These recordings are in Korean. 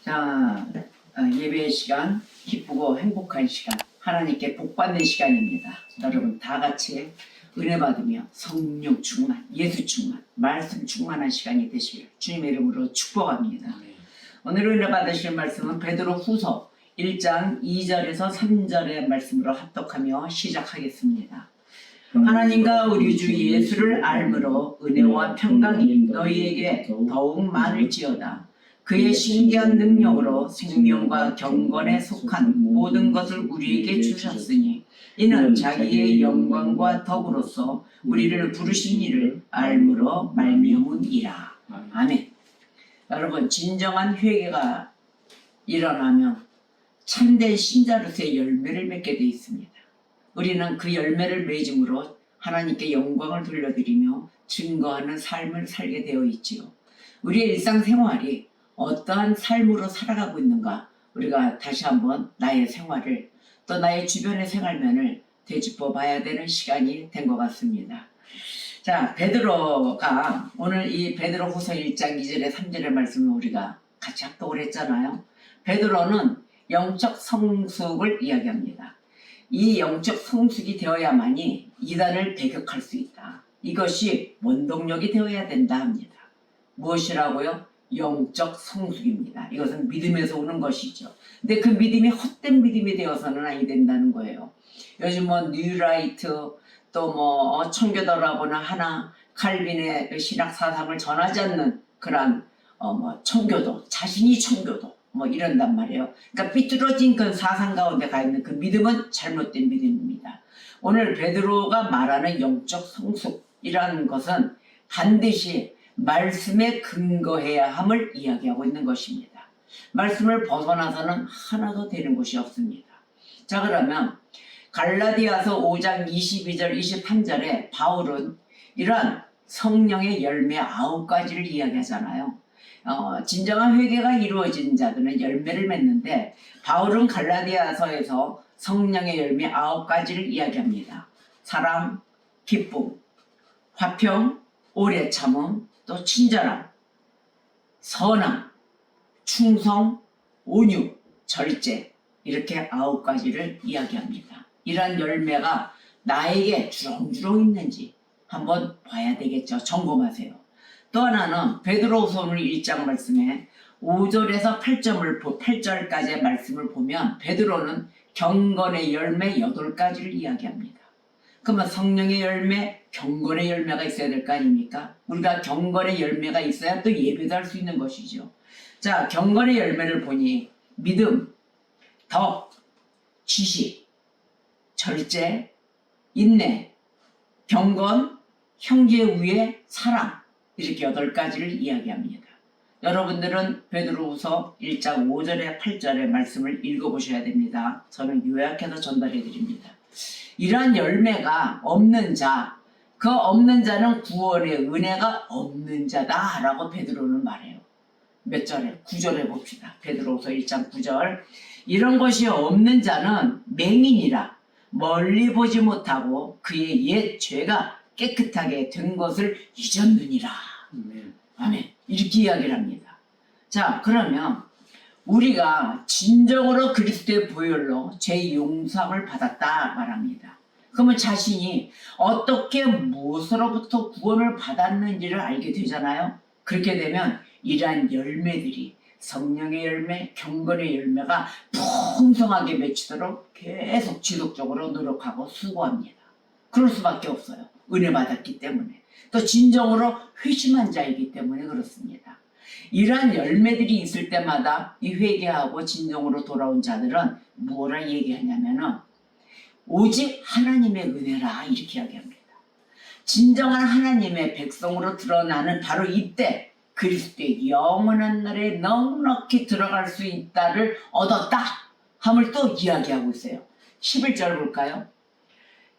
자, 예배의 시간, 기쁘고 행복한 시간, 하나님께 복받는 시간입니다. 여러분 다 같이 은혜 받으며 성령 충만, 예수 충만, 말씀 충만한 시간이 되시길 주님의 이름으로 축복합니다. 오늘 은혜 받으실 말씀은 베드로 후서 1장 2절에서 3절의 말씀으로 합독하며 시작하겠습니다. 하나님과 우리 주 예수를 알므로 은혜와 평강이 너희에게 더욱 많을지어다. 그의 신기한 능력으로 생명과 경건에 속한 모든 것을 우리에게 주셨으니 이는 자기의 영광과 덕으로서 우리를 부르신 이를 알므로 말미암음이라. 아멘. 여러분, 진정한 회개가 일어나면 참된 신자로서의 열매를 맺게 되어 있습니다. 우리는 그 열매를 맺음으로 하나님께 영광을 돌려드리며 증거하는 삶을 살게 되어 있지요. 우리의 일상생활이 어떠한 삶으로 살아가고 있는가, 우리가 다시 한번 나의 생활을 또 나의 주변의 생활면을 되짚어 봐야 되는 시간이 된 것 같습니다. 자, 베드로가 오늘 이 베드로 후서 1장 2절에 3절의 말씀을 우리가 같이 합독을 했잖아요. 베드로는 영적 성숙을 이야기합니다. 이 영적 성숙이 되어야만이 이단을 배격할 수 있다. 이것이 원동력이 되어야 된다 합니다. 무엇이라고요? 영적 성숙입니다. 이것은 믿음에서 오는 것이죠. 근데 그 믿음이 헛된 믿음이 되어서는 아니 된다는 거예요. 요즘 뭐 뉴라이트 또 뭐 청교도라거나 하나 칼빈의 신학 사상을 전하지 않는 그런 뭐 청교도, 자신이 청교도 뭐 이런단 말이에요. 그러니까 삐뚤어진 그 사상 가운데 가 있는 그 믿음은 잘못된 믿음입니다. 오늘 베드로가 말하는 영적 성숙이라는 것은 반드시 말씀에 근거해야 함을 이야기하고 있는 것입니다. 말씀을 벗어나서는 하나도 되는 것이 없습니다. 자, 그러면 갈라디아서 5장 22절 23절에 바울은 이러한 성령의 열매 9가지를 이야기하잖아요. 진정한 회개가 이루어진 자들은 열매를 맺는데 바울은 갈라디아서에서 성령의 열매 9가지를 이야기합니다. 사랑, 기쁨, 화평, 오래 참음, 또 친절함, 선함, 충성, 온유, 절제, 이렇게 9가지를 이야기합니다. 이러한 열매가 나에게 주렁주렁 있는지 한번 봐야 되겠죠. 점검하세요. 또 하나는 베드로후서 오늘 1장 말씀에 5절에서 8절까지의 말씀을 보면 베드로는 경건의 열매 8가지를 이야기합니다. 그러면 성령의 열매, 경건의 열매가 있어야 될 거 아닙니까? 우리가 경건의 열매가 있어야 또 예배도 할 수 있는 것이죠. 자, 경건의 열매를 보니 믿음, 덕, 지식, 절제, 인내, 경건, 형제 우애, 사랑, 이렇게 8가지를 이야기합니다. 여러분들은 베드로후서 1장 5절에 8절의 말씀을 읽어보셔야 됩니다. 저는 요약해서 전달해 드립니다. 이러한 열매가 없는 자, 그 없는 자는 구원의 은혜가 없는 자다 라고 베드로는 말해요. 몇 절에? 9절에 봅시다. 베드로후서 1장 9절. 이런 것이 없는 자는 맹인이라 멀리 보지 못하고 그의 옛 죄가 깨끗하게 된 것을 잊었느니라. 아멘. 이렇게 이야기를 합니다. 자, 그러면 우리가 진정으로 그리스도의 보혈로 죄 용서함을 받았다 말합니다. 그러면 자신이 어떻게 무엇으로부터 구원을 받았는지를 알게 되잖아요. 그렇게 되면 이러한 열매들이 성령의 열매, 경건의 열매가 풍성하게 맺히도록 계속 지속적으로 노력하고 수고합니다. 그럴 수밖에 없어요. 은혜 받았기 때문에. 또 진정으로 회심한 자이기 때문에 그렇습니다. 이러한 열매들이 있을 때마다 이 회개하고 진정으로 돌아온 자들은 뭐라 얘기하냐면은 오직 하나님의 은혜라 이렇게 이야기합니다. 진정한 하나님의 백성으로 드러나는 바로 이때 그리스도의 영원한 날에 넉넉히 들어갈 수 있다를 얻었다 함을 또 이야기하고 있어요. 11절 볼까요?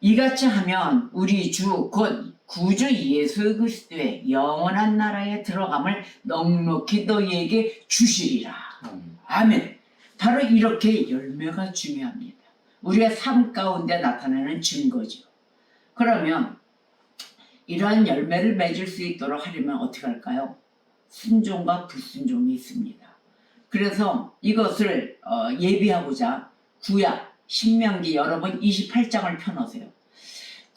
이같이 하면 우리 주 곧 구주 예수 그리스도의 영원한 나라에 들어감을 넉넉히 너희에게 주시리라. 아멘. 바로 이렇게 열매가 중요합니다. 우리의 삶 가운데 나타나는 증거죠. 그러면 이러한 열매를 맺을 수 있도록 하려면 어떻게 할까요? 순종과 불순종이 있습니다. 그래서 이것을 예비하고자 구약 신명기 여러분 28장을 펴놓으세요.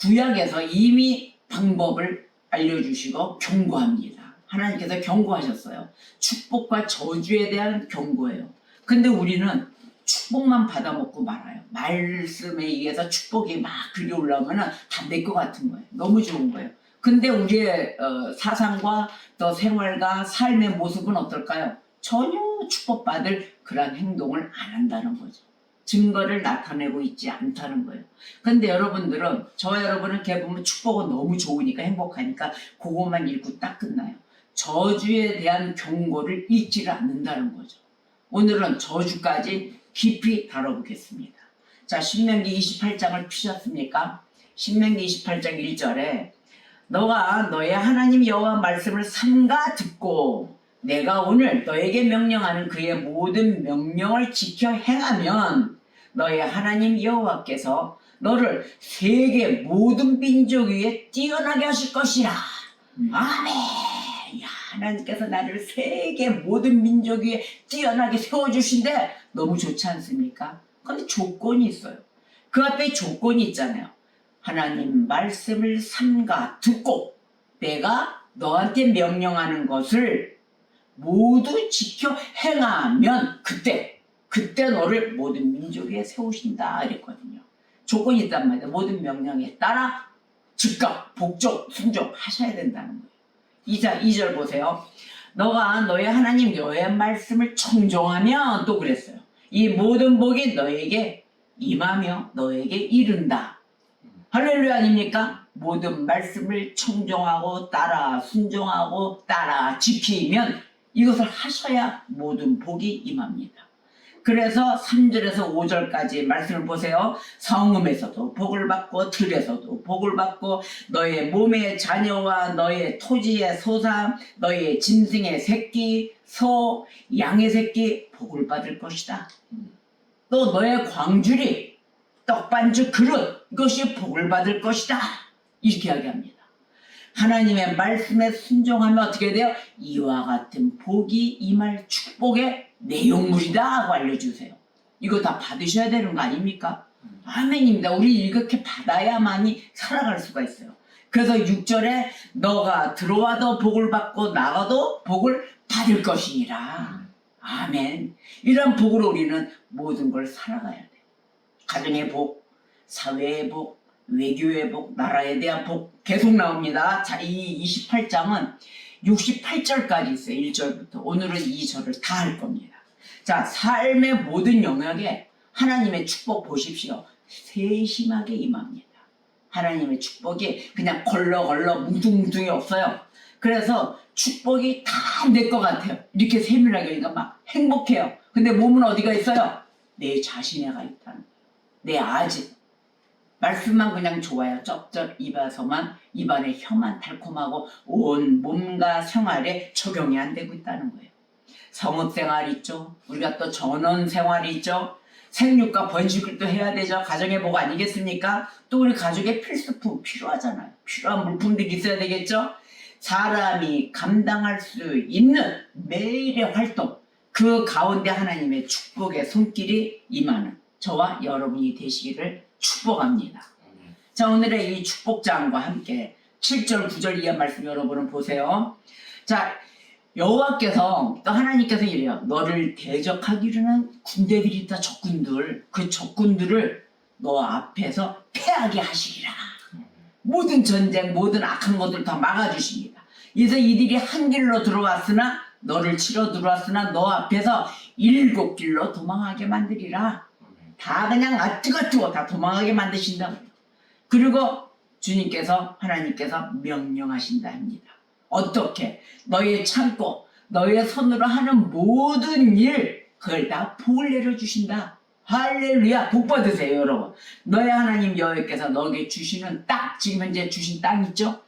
구약에서 이미 방법을 알려주시고 경고합니다. 하나님께서 경고하셨어요. 축복과 저주에 대한 경고예요. 근데 우리는 축복만 받아먹고 말아요. 말씀에 의해서 축복이 막 그리 올라오면 다 내 것 같은 거예요. 너무 좋은 거예요. 근데 우리의 사상과 또 생활과 삶의 모습은 어떨까요? 전혀 축복받을 그런 행동을 안 한다는 거죠. 증거를 나타내고 있지 않다는 거예요. 근데 여러분들은, 저와 여러분은 이렇게 보면 축복은 너무 좋으니까 행복하니까 그것만 읽고 딱 끝나요. 저주에 대한 경고를 읽지를 않는다는 거죠. 오늘은 저주까지 깊이 다뤄보겠습니다. 자, 신명기 28장을 피셨습니까? 신명기 28장 1절에 너가 너의 하나님 여호와 말씀을 삼가 듣고 내가 오늘 너에게 명령하는 그의 모든 명령을 지켜 행하면 너의 하나님 여호와께서 너를 세계 모든 민족 위에 뛰어나게 하실 것이라. 아멘. 야, 하나님께서 나를 세계 모든 민족 위에 뛰어나게 세워주신데 너무 좋지 않습니까? 근데 조건이 있어요. 그 앞에 조건이 있잖아요. 하나님 말씀을 삼가 듣고 내가 너한테 명령하는 것을 모두 지켜 행하면 그때 너를 모든 민족 위에 세우신다 이랬거든요. 조건이 있단 말이에요. 모든 명령에 따라 즉각 복종 순종 하셔야 된다는 거예요. 2절 보세요. 너가 너의 하나님 여호와의 말씀을 청종하면 또 그랬어요. 이 모든 복이 너에게 임하며 너에게 이른다. 할렐루야 아닙니까? 모든 말씀을 청종하고 따라 순종하고 따라 지키면 이것을 하셔야 모든 복이 임합니다. 그래서 3절에서 5절까지 말씀을 보세요. 성읍에서도 복을 받고 들에서도 복을 받고 너의 몸의 자녀와 너의 토지의 소산, 너의 짐승의 새끼, 소, 양의 새끼 복을 받을 것이다. 또 너의 광주리, 떡반죽 그릇 이것이 복을 받을 것이다. 이렇게 이야기합니다. 하나님의 말씀에 순종하면 어떻게 돼요? 이와 같은 복이 임할 축복의 내용물이다 하고 알려주세요. 이거 다 받으셔야 되는 거 아닙니까? 아멘입니다. 우리 이렇게 받아야만이 살아갈 수가 있어요. 그래서 6절에 너가 들어와도 복을 받고 나가도 복을 받을 것이니라. 아멘. 이런 복으로 우리는 모든 걸 살아가야 돼요. 가정의 복, 사회의 복, 외교의 복, 나라에 대한 복 계속 나옵니다. 자, 이 28장은 68절까지 있어요. 1절부터. 오늘은 2절을 다 할 겁니다. 자, 삶의 모든 영역에 하나님의 축복 보십시오. 세심하게 임합니다. 하나님의 축복이 그냥 걸러걸러 뭉퉁뭉퉁이 없어요. 그래서 축복이 다 내 것 같아요. 이렇게 세밀하게 그러니까 막 행복해요. 근데 몸은 어디가 있어요? 내 자신에가 있다는 거예요. 내 아직. 말씀만 그냥 좋아요. 쩍쩍 입안에 혀만 달콤하고 온 몸과 생활에 적용이 안 되고 있다는 거예요. 성읍생활 있죠. 우리가 또 전원생활이 있죠. 생육과 번식을 또 해야 되죠. 가정의 복 아니겠습니까? 또 우리 가족의 필수품 필요하잖아요. 필요한 물품들이 있어야 되겠죠. 사람이 감당할 수 있는 매일의 활동, 그 가운데 하나님의 축복의 손길이 임하는 저와 여러분이 되시기를 축복합니다. 자, 오늘의 이 축복장과 함께 7절 9절 이하 말씀 여러분은 보세요. 자, 여호와께서 또 하나님께서 이래요. 너를 대적하기로는 군대들이 있다. 적군들. 그 적군들을 너 앞에서 패하게 하시리라. 모든 전쟁 모든 악한 것들 다 막아주십니다. 그래서 이들이 한 길로 들어왔으나 너를 치러 들어왔으나 너 앞에서 7길로 도망하게 만들리라. 다 그냥 뜨거워 다 도망하게 만드신다. 그리고 주님께서 하나님께서 명령하신다 합니다. 어떻게? 너의 참고 너의 손으로 하는 모든 일 그걸 다 복을 내려주신다. 할렐루야. 복 받으세요 여러분. 너의 하나님 여호와께서 너에게 주시는 땅, 지금 현재 주신 땅 있죠?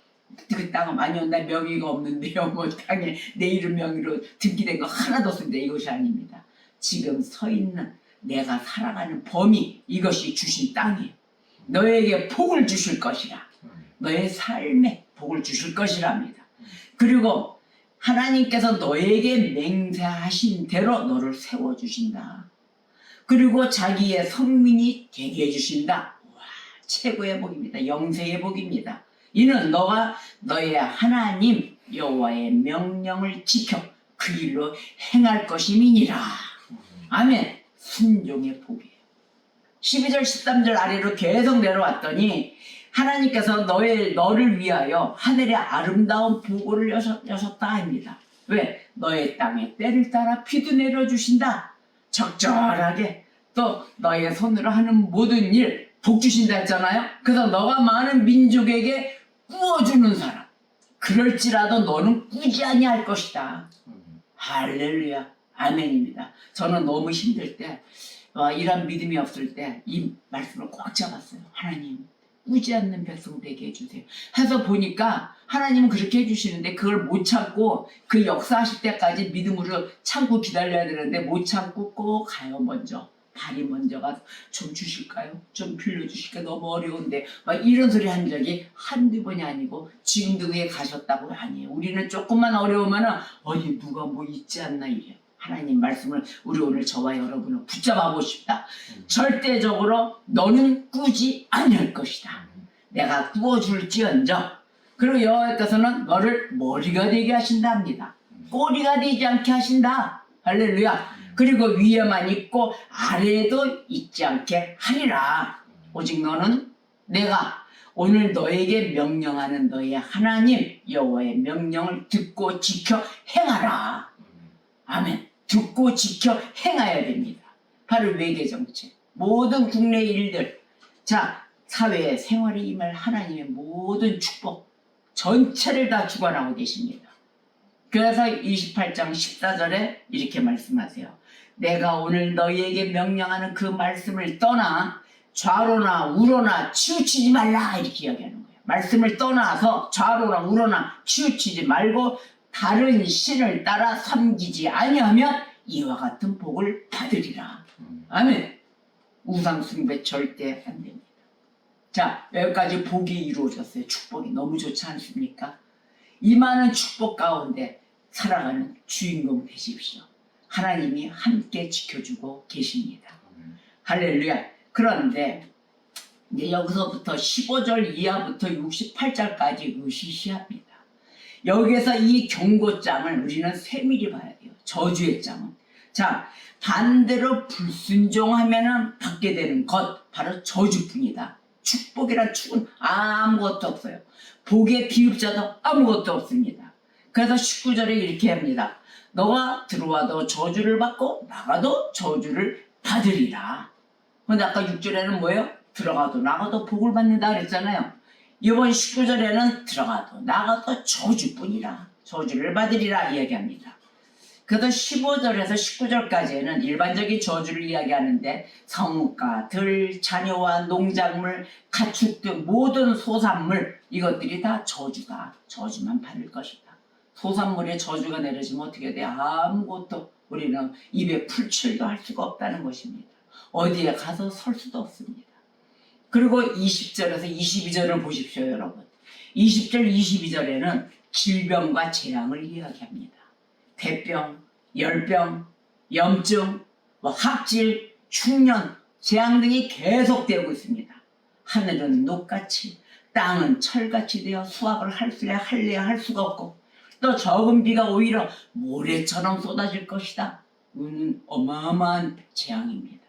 그 땅은 아니요 나 명의가 없는데요. 뭐 땅에 내 이름 명의로 등기된 거 하나도 없습니다. 이것이 아닙니다. 지금 서 있는 내가 살아가는 범위 이것이 주신 땅이에요. 너에게 복을 주실 것이라. 너의 삶에 복을 주실 것이랍니다. 그리고 하나님께서 너에게 맹세하신 대로 너를 세워주신다. 그리고 자기의 성민이 되게 해주신다. 와, 최고의 복입니다. 영생의 복입니다. 이는 너가 너의 하나님 여호와의 명령을 지켜 그 일로 행할 것임이니라. 아멘. 순종의 복이에요. 12절 13절 아래로 계속 내려왔더니 하나님께서 너를 위하여 하늘의 아름다운 보고를 여셨다 합니다. 왜? 너의 땅에 때를 따라 비도 내려주신다. 적절하게 또 너의 손으로 하는 모든 일 복 주신다 했잖아요. 그래서 너가 많은 민족에게 꾸어주는 사람. 그럴지라도 너는 꾸지 아니할 것이다. 할렐루야. 아멘입니다. 저는 너무 힘들 때 이런 믿음이 없을 때 이 말씀을 꽉 잡았어요. 하나님 꾸지 않는 백성 되게 해주세요. 해서 보니까 하나님은 그렇게 해주시는데 그걸 못 참고 그 역사하실 때까지 믿음으로 참고 기다려야 되는데 못 참고 꼭 가요. 먼저 발이 먼저 가서 좀 주실까요? 좀 빌려주실까요? 너무 어려운데 막 이런 소리 한 적이 한두 번이 아니고 지금도 그게 가셨다고 아니에요. 우리는 조금만 어려우면은 어디 누가 뭐 있지 않나 이래요. 하나님 말씀을 우리 오늘 저와 여러분을 붙잡아보고 싶다. 절대적으로 너는 꾸지 아니할 것이다. 내가 꾸어줄지언정. 그리고 여호와께서는 너를 머리가 되게 하신다 합니다. 꼬리가 되지 않게 하신다. 할렐루야. 그리고 위에만 있고 아래에도 있지 않게 하리라. 오직 너는 내가 오늘 너에게 명령하는 너의 하나님 여호와의 명령을 듣고 지켜 행하라. 아멘. 듣고 지켜 행해야 됩니다. 바로 외교정책, 모든 국내 일들, 자 사회의 생활에 임할 하나님의 모든 축복 전체를 다 주관하고 계십니다. 그래서 28장 14절에 이렇게 말씀하세요. 내가 오늘 너희에게 명령하는 그 말씀을 떠나 좌로나 우로나 치우치지 말라 이렇게 이야기하는 거예요. 말씀을 떠나서 좌로나 우로나 치우치지 말고 다른 신을 따라 섬기지 아니하면 이와 같은 복을 받으리라. 아멘. 우상 숭배 절대 안 됩니다. 자, 여기까지 복이 이루어졌어요. 축복이 너무 좋지 않습니까? 이 많은 축복 가운데 살아가는 주인공 되십시오. 하나님이 함께 지켜주고 계십니다. 할렐루야. 그런데 이제 여기서부터 15절 이하부터 68절까지 으시시합니다. 여기에서 이 경고장을 우리는 세밀히 봐야 돼요. 저주의 장은. 자, 반대로 불순종하면 받게 되는 것 바로 저주뿐이다. 축복이란 축은 아무것도 없어요. 복의 비읍자도 아무것도 없습니다. 그래서 19절에 이렇게 합니다. 너가 들어와도 저주를 받고 나가도 저주를 받으리라. 근데 아까 6절에는 뭐예요? 들어가도 나가도 복을 받는다 그랬잖아요. 이번 19절에는 들어가도 나가도 저주뿐이라. 저주를 받으리라 이야기합니다. 그래서 15절에서 19절까지는 일반적인 저주를 이야기하는데 성과, 들, 자녀와 농작물, 가축 등 모든 소산물 이것들이 다 저주다. 저주만 받을 것이다. 소산물에 저주가 내려지면 어떻게 돼? 아무것도 우리는 입에 풀칠도 할 수가 없다는 것입니다. 어디에 가서 설 수도 없습니다. 그리고 20절에서 22절을 보십시오 여러분. 20절 22절에는 질병과 재앙을 이야기합니다. 대병, 열병, 염증, 학질, 흉년, 재앙 등이 계속되고 있습니다. 하늘은 녹같이 땅은 철같이 되어 수확을 할래야 할 수가 없고 또 적은 비가 오히려 모래처럼 쏟아질 것이다. 이는 어마어마한 재앙입니다.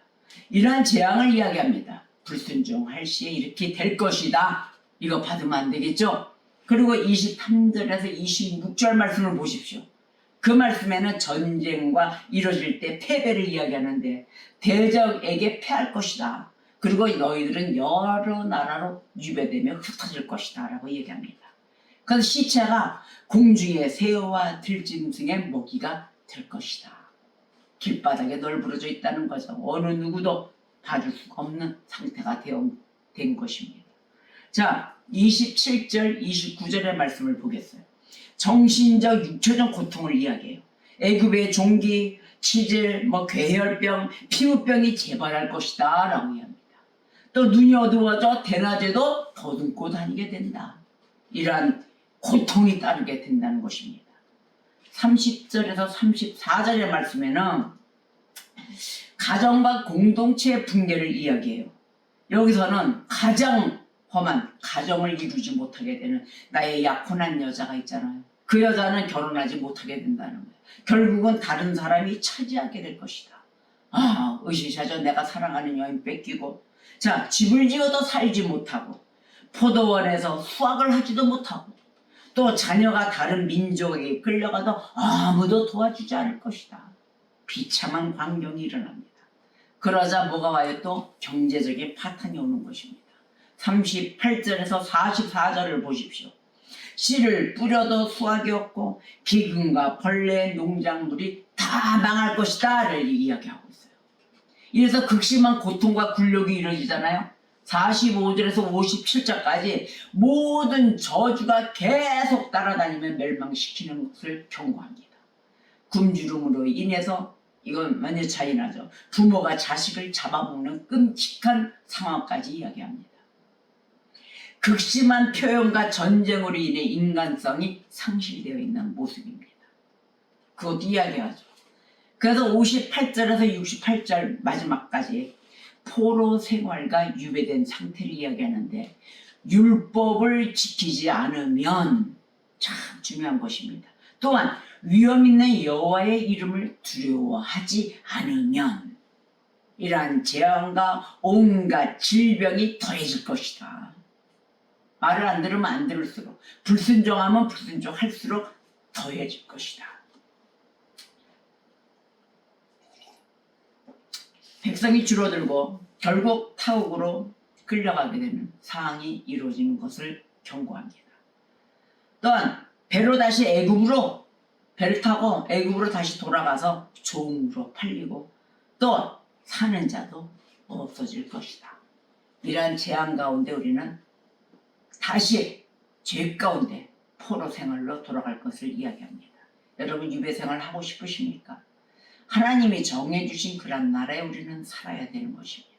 이러한 재앙을 이야기합니다. 불순종할 시에 이렇게 될 것이다. 이거 받으면 안 되겠죠? 그리고 23절에서 26절 말씀을 보십시오. 그 말씀에는 전쟁과 이루어질 때 패배를 이야기하는데 대적에게 패할 것이다. 그리고 너희들은 여러 나라로 유배되며 흩어질 것이다 라고 얘기합니다. 그래서 시체가 공중의 새와 들짐승의 먹이가 될 것이다. 길바닥에 널브러져 있다는 거죠. 어느 누구도 봐줄 수가 없는 상태가 된 것입니다. 자, 27절, 29절의 말씀을 보겠어요. 정신적, 육체적 고통을 이야기해요. 애굽의 종기, 치질, 괴혈병, 피부병이 재발할 것이다 라고 이야기합니다. 또 눈이 어두워져 대낮에도 더듬고 다니게 된다. 이러한 고통이 따르게 된다는 것입니다. 30절에서 34절의 말씀에는 가정과 공동체의 붕괴를 이야기해요. 여기서는 가장 험한 가정을 이루지 못하게 되는 나의 약혼한 여자가 있잖아요. 그 여자는 결혼하지 못하게 된다는 거예요. 결국은 다른 사람이 차지하게 될 것이다. 아, 으시샤저 내가 사랑하는 여인 뺏기고, 자, 집을 지어도 살지 못하고, 포도원에서 수확을 하지도 못하고, 또 자녀가 다른 민족에게 끌려가도 아무도 도와주지 않을 것이다. 비참한 광경이 일어납니다. 그러자 뭐가 와요? 또 경제적인 파탄이 오는 것입니다. 38절에서 44절을 보십시오. 씨를 뿌려도 수확이 없고 기근과 벌레 농작물이 다 망할 것이다를 이야기하고 있어요. 이래서 극심한 고통과 굴욕이 이루어지잖아요. 45절에서 57절까지 모든 저주가 계속 따라다니며 멸망시키는 것을 경고합니다. 굶주림으로 인해서 이건 완전 차이 나죠. 부모가 자식을 잡아먹는 끔찍한 상황까지 이야기합니다. 극심한 표현과 전쟁으로 인해 인간성이 상실되어 있는 모습입니다. 그것도 이야기하죠. 그래서 58절에서 68절 마지막까지 포로 생활과 유배된 상태를 이야기하는데 율법을 지키지 않으면 참 중요한 것입니다. 또한 위험 있는 여호와의 이름을 두려워하지 않으면 이러한 재앙과 온갖 질병이 더해질 것이다. 말을 안 들으면 안 들을수록, 불순종하면 불순종할수록 더해질 것이다. 백성이 줄어들고 결국 타국으로 끌려가게 되는 상황이 이루어지는 것을 경고합니다. 또한 배로 다시 애굽으로 배를 타고 애굽으로 다시 돌아가서 종으로 팔리고 또 사는 자도 없어질 것이다. 이러한 재앙 가운데 우리는 다시 죄 가운데 포로 생활로 돌아갈 것을 이야기합니다. 여러분 유배 생활 하고 싶으십니까? 하나님이 정해주신 그런 나라에 우리는 살아야 되는 것입니다.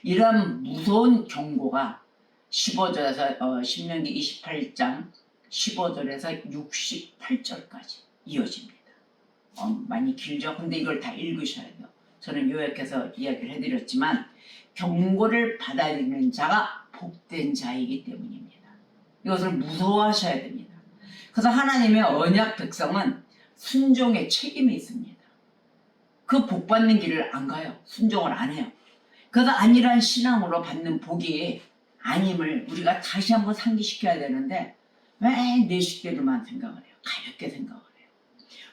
이런 무서운 경고가 15절에서 신명기 28장 15절에서 68절까지 이어집니다. 많이 길죠? 근데 이걸 다 읽으셔야 돼요. 저는 요약해서 이야기를 해드렸지만 경고를 받아들이는 자가 복된 자이기 때문입니다. 이것을 무서워하셔야 됩니다. 그래서 하나님의 언약 백성은 순종의 책임이 있습니다. 그 복 받는 길을 안 가요. 순종을 안 해요. 그래서 안일한 신앙으로 받는 복이 아님을 우리가 다시 한번 상기시켜야 되는데 왜 내 식대로만 생각을 해요? 가볍게 생각을 해요.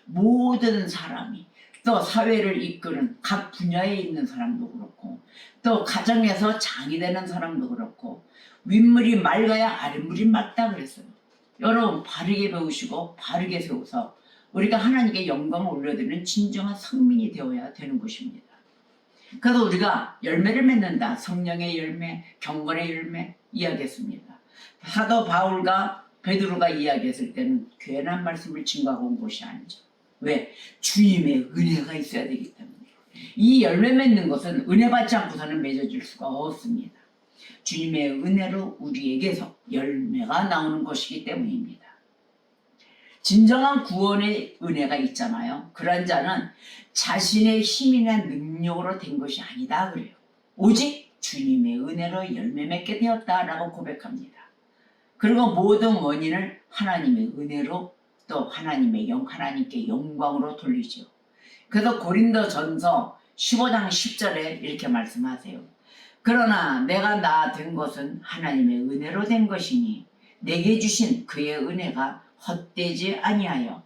모든 사람이 또 사회를 이끄는 각 분야에 있는 사람도 그렇고 또 가정에서 장이 되는 사람도 그렇고 윗물이 맑아야 아랫물이 맑다 그랬어요. 여러분 바르게 배우시고 바르게 세워서 우리가 하나님께 영광을 올려드리는 진정한 성민이 되어야 되는 것입니다. 그래서 우리가 열매를 맺는다. 성령의 열매, 경건의 열매 이야기했습니다. 사도 바울과 베드로가 이야기했을 때는 괜한 말씀을 증거하고 온 것이 아니죠. 왜? 주님의 은혜가 있어야 되기 때문에. 이 열매 맺는 것은 은혜 받지 않고서는 맺어질 수가 없습니다. 주님의 은혜로 우리에게서 열매가 나오는 것이기 때문입니다. 진정한 구원의 은혜가 있잖아요. 그런 자는 자신의 힘이나 능력으로 된 것이 아니다 그래요. 오직 주님의 은혜로 열매 맺게 되었다라고 고백합니다. 그리고 모든 원인을 하나님의 은혜로 또 하나님께 영광으로 돌리죠. 그래서 고린도전서 15장 10절에 이렇게 말씀하세요. 그러나 내가 나 된 것은 하나님의 은혜로 된 것이니 내게 주신 그의 은혜가 헛되지 아니하여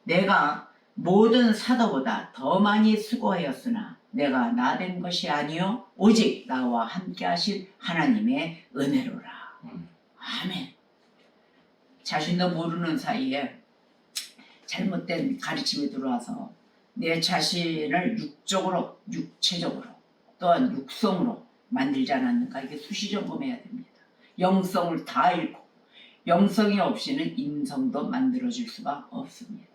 내가 모든 사도보다 더 많이 수고하였으나 내가 나 된 것이 아니요 오직 나와 함께 하신 하나님의 은혜로라. 아멘. 자신도 모르는 사이에 잘못된 가르침이 들어와서 내 자신을 육적으로, 육체적으로 또한 육성으로 만들지 않았는가 이게 수시점검해야 됩니다. 영성을 다 잃고 영성이 없이는 인성도 만들어질 수가 없습니다.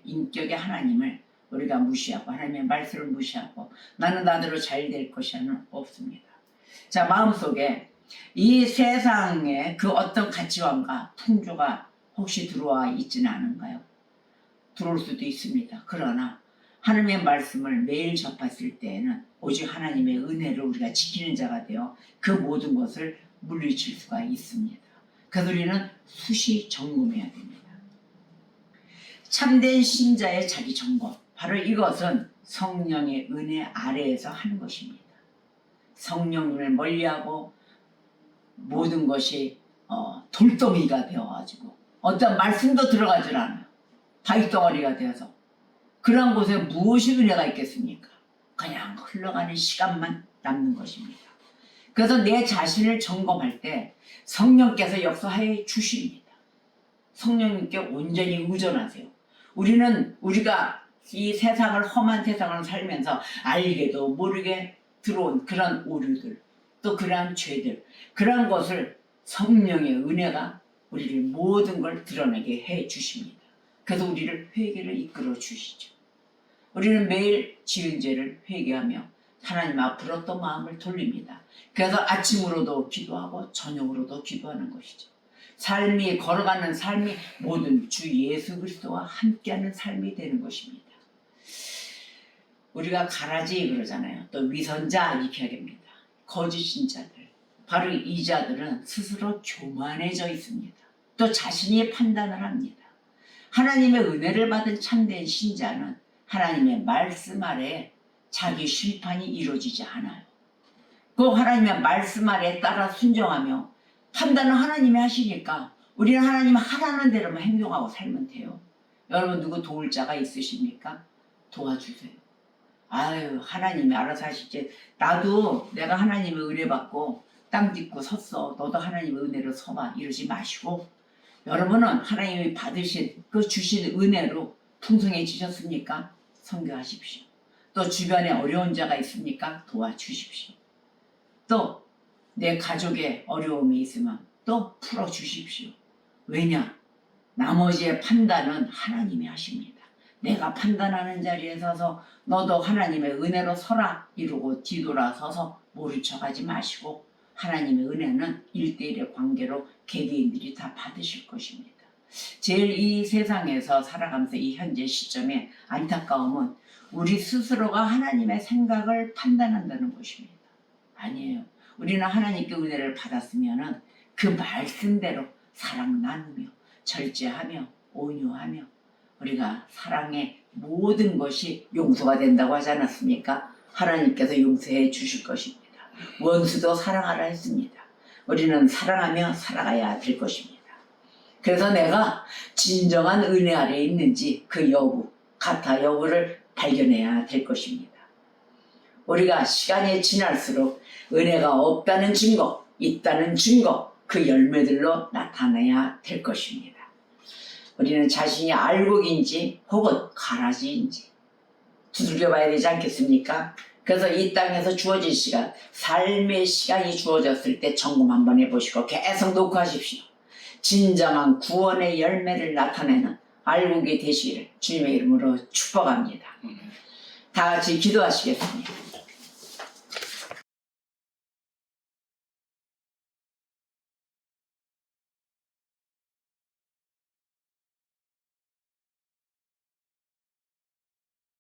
인격의 하나님을 우리가 무시하고 하나님의 말씀을 무시하고 나는 나대로 잘 될 것이야는 없습니다. 자, 마음속에 이 세상의 그 어떤 가치관과 풍조가 혹시 들어와 있지는 않은가요? 들어올 수도 있습니다. 그러나 하나님의 말씀을 매일 접했을 때에는 오직 하나님의 은혜를 우리가 지키는 자가 되어 그 모든 것을 물리칠 수가 있습니다. 그래서 우리는 수시 점검해야 됩니다. 참된 신자의 자기 점검, 바로 이것은 성령의 은혜 아래에서 하는 것입니다. 성령님을 멀리하고 모든 것이 돌덩이가 되어가지고 어떤 말씀도 들어가질 않아요. 바위덩어리가 되어서 그런 곳에 무엇이 은혜가 있겠습니까? 그냥 흘러가는 시간만 남는 것입니다. 그래서 내 자신을 점검할 때 성령께서 역사해 주십니다. 성령님께 온전히 의존하세요. 우리가 이 세상을 험한 세상을 살면서 알게도 모르게 들어온 그런 오류들, 또 그러한 죄들, 그런 것을 성령의 은혜가 우리를 모든 걸 드러내게 해 주십니다. 그래서 우리를 회개를 이끌어 주시죠. 우리는 매일 지은 죄를 회개하며 하나님 앞으로 또 마음을 돌립니다. 그래서 아침으로도 기도하고 저녁으로도 기도하는 것이죠. 걸어가는 삶이 모든 주 예수 그리스도와 함께하는 삶이 되는 것입니다. 우리가 가라지 그러잖아요. 또 위선자 이렇게 하겠습니다. 거짓 신자들, 바로 이 자들은 스스로 교만해져 있습니다. 또 자신이 판단을 합니다. 하나님의 은혜를 받은 참된 신자는 하나님의 말씀 아래 자기 심판이 이루어지지 않아요. 그 하나님의 말씀 아래 따라 순종하며 판단은 하나님이 하시니까 우리는 하나님 하라는 대로만 행동하고 살면 돼요. 여러분 누구 도울 자가 있으십니까? 도와주세요. 아유 하나님이 알아서 하시지. 나도 내가 하나님의 은혜 받고 땅 딛고 섰어. 너도 하나님의 은혜로 서봐. 이러지 마시고 여러분은 하나님이 받으신 그 주신 은혜로 풍성해지셨습니까? 선교하십시오. 또 주변에 어려운 자가 있습니까? 도와주십시오. 또 내 가족에 어려움이 있으면 또 풀어주십시오. 왜냐? 나머지의 판단은 하나님이 하십니다. 내가 판단하는 자리에 서서 너도 하나님의 은혜로 서라 이러고 뒤돌아서서 모른 척하지 마시고 하나님의 은혜는 1:1의 관계로 개개인들이 다 받으실 것입니다. 제일 이 세상에서 살아가면서 이 현재 시점에 안타까움은 우리 스스로가 하나님의 생각을 판단한다는 것입니다. 아니에요. 우리는 하나님께 은혜를 받았으면 그 말씀대로 사랑 나누며 절제하며 온유하며 우리가 사랑의 모든 것이 용서가 된다고 하지 않았습니까? 하나님께서 용서해 주실 것입니다. 원수도 사랑하라 했습니다. 우리는 사랑하며 살아가야 될 것입니다. 그래서 내가 진정한 은혜 아래에 있는지 그 여부, 가타 여부를 발견해야 될 것입니다. 우리가 시간이 지날수록 은혜가 없다는 증거, 있다는 증거, 그 열매들로 나타나야 될 것입니다. 우리는 자신이 알곡인지 혹은 가라지인지 두들겨 봐야 되지 않겠습니까? 그래서 이 땅에서 주어진 시간, 삶의 시간이 주어졌을 때 점검 한번 해보시고 계속 녹화하십시오. 진정한 구원의 열매를 나타내는 알곡이 되시기를 주님의 이름으로 축복합니다. 다 같이 기도하시겠습니다.